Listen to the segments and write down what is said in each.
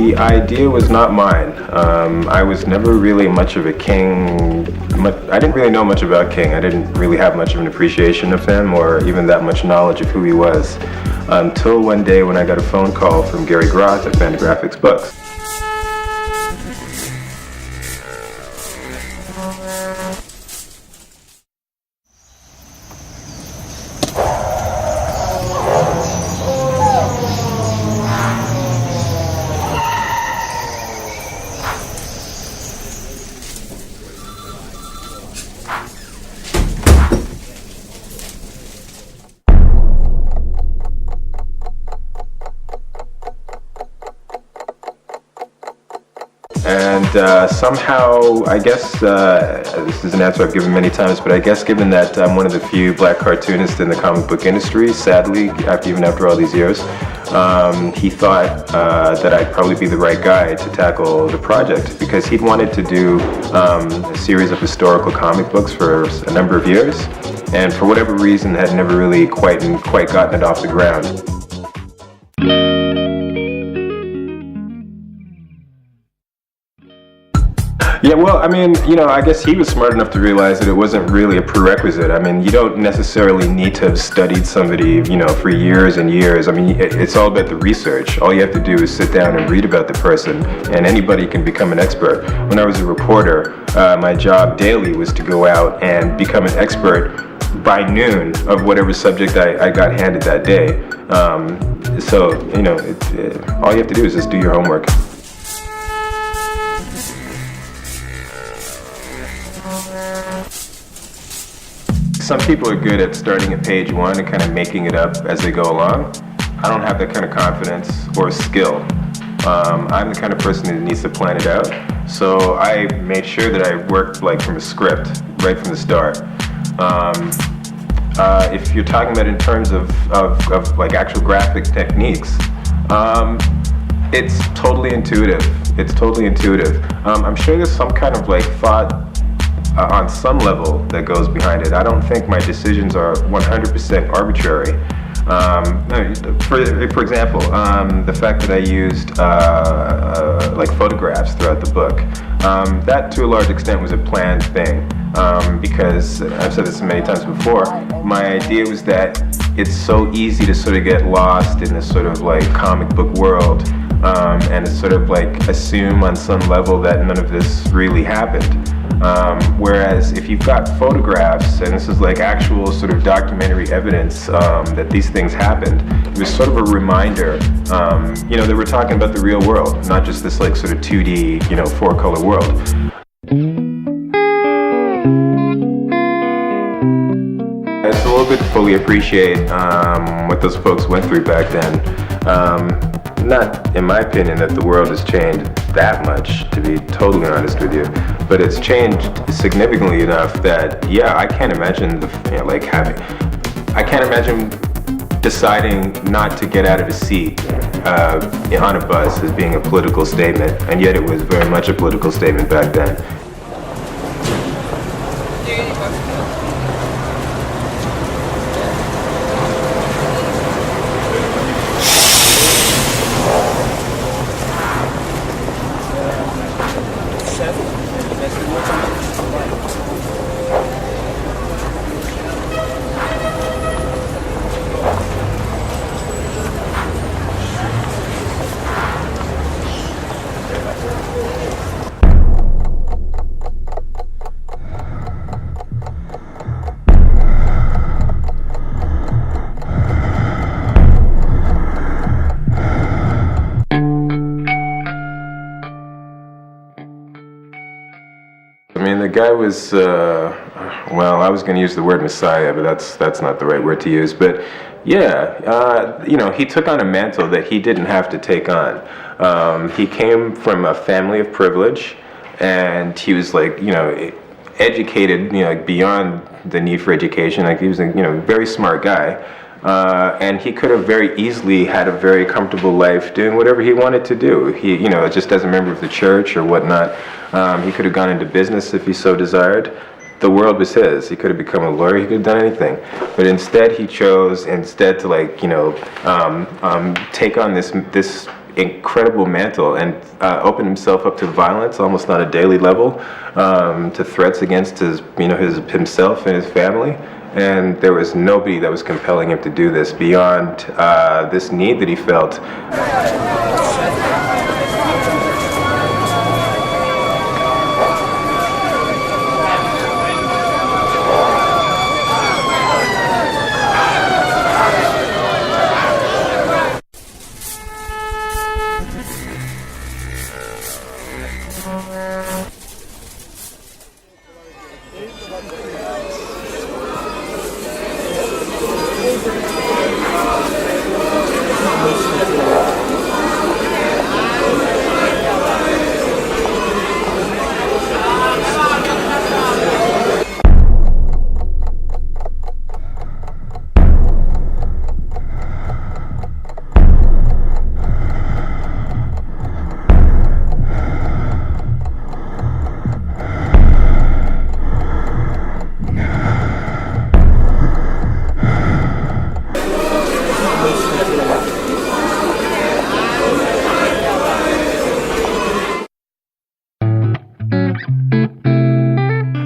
the idea was not mine. I was never really much of a King. I didn't really know much about King. I didn't really have much of an appreciation of him or even that much knowledge of who he was until one day when I got a phone call from Gary Groth at Fantagraphics Books. And somehow, I guess, this is an answer I've given many times, but I guess given that I'm one of the few black cartoonists in the comic book industry, sadly, even after all these years, he thought that I'd probably be the right guy to tackle the project because he'd wanted to do a series of historical comic books for a number of years, and for whatever reason had never really quite gotten it off the ground. Yeah, well, I mean, I guess he was smart enough to realize that it wasn't really a prerequisite. I mean, you don't necessarily need to have studied somebody, for years and years. I mean, it's all about the research. All you have to do is sit down and read about the person, and anybody can become an expert. When I was a reporter, my job daily was to go out and become an expert by noon of whatever subject I got handed that day. So, all you have to do is just do your homework. Some people are good at starting at page one and kind of making it up as they go along. I don't have that kind of confidence or skill. I'm the kind of person that needs to plan it out. So I made sure that I worked from a script right from the start. If you're talking about in terms of actual graphic techniques, it's totally intuitive. I'm sure there's some kind of thought on some level that goes behind it. I don't think my decisions are 100% arbitrary. For example, the fact that I used photographs throughout the book, that to a large extent was a planned thing, because I've said this many times before, my idea was that it's so easy to sort of get lost in this sort of comic book world, and to sort of assume on some level that none of this really happened. Whereas if you've got photographs, and this is actual sort of documentary evidence that these things happened, it was sort of a reminder, that we're talking about the real world, not just this sort of 2D, 4-color world. It's a little bit to fully appreciate what those folks went through back then. Not, in my opinion, that the world has changed that much, to be totally honest with you, but it's changed significantly enough that, I can't imagine I can't imagine deciding not to get out of a seat on a bus as being a political statement, and yet it was very much a political statement back then. The guy was, I was going to use the word messiah, but that's not the right word to use. But he took on a mantle that he didn't have to take on. He came from a family of privilege, and he was educated, beyond the need for education. He was a, very smart guy. And he could have very easily had a very comfortable life doing whatever he wanted to do. He, just as a member of the church or whatnot, he could have gone into business if he so desired. The world was his. He could have become a lawyer. He could have done anything. But instead, he chose to take on this incredible mantle and opened himself up to violence almost on a daily level, to threats against himself and his family. And there was nobody that was compelling him to do this beyond this need that he felt.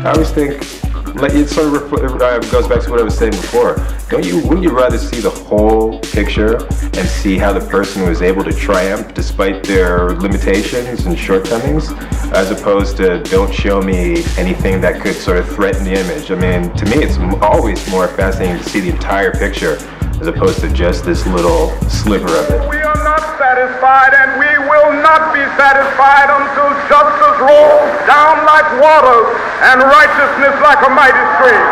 I always think, it sort of goes back to what I was saying before. Wouldn't you rather see the whole picture and see how the person was able to triumph despite their limitations and shortcomings, as opposed to don't show me anything that could sort of threaten the image? I mean, to me, it's always more fascinating to see the entire picture as opposed to just this little sliver of it. We are not satisfied, and we will not be satisfied until justice rolls down like water and righteousness like a mighty stream.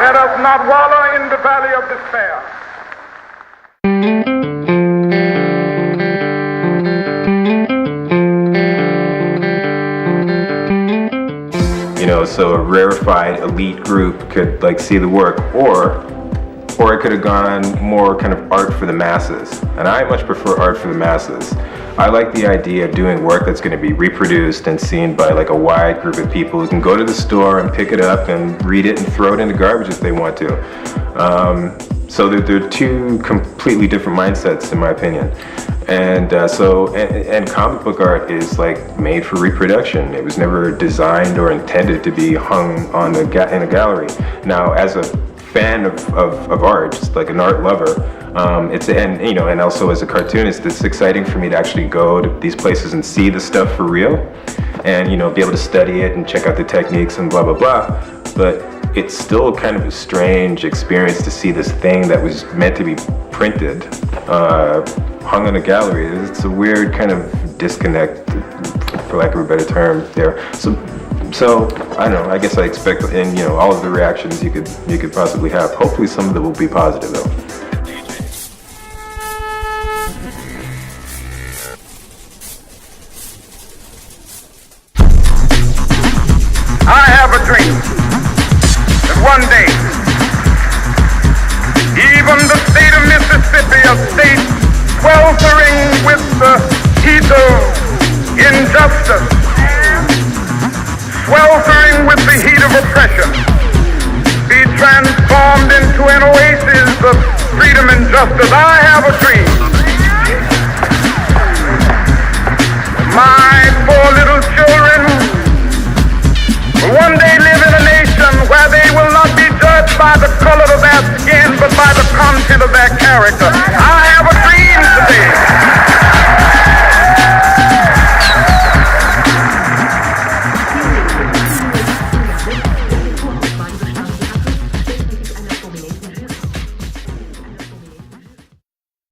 Let us not wallow in the valley of despair. So a rarefied elite group could see the work, or it could have gone more kind of art for the masses. And I much prefer art for the masses. I like the idea of doing work that's going to be reproduced and seen by a wide group of people who can go to the store and pick it up and read it and throw it in the garbage if they want to. So they're two completely different mindsets, in my opinion. And comic book art is made for reproduction. It was never designed or intended to be hung on in a gallery. Now, as a fan of art, just like an art lover, and also as a cartoonist, it's exciting for me to actually go to these places and see the stuff for real, and be able to study it and check out the techniques and blah blah blah. But it's still kind of a strange experience to see this thing that was meant to be printed, hung in a gallery. It's a weird kind of disconnect, for lack of a better term, there. So I don't know. I guess I expect, all of the reactions you could possibly have. Hopefully, some of them will be positive, though.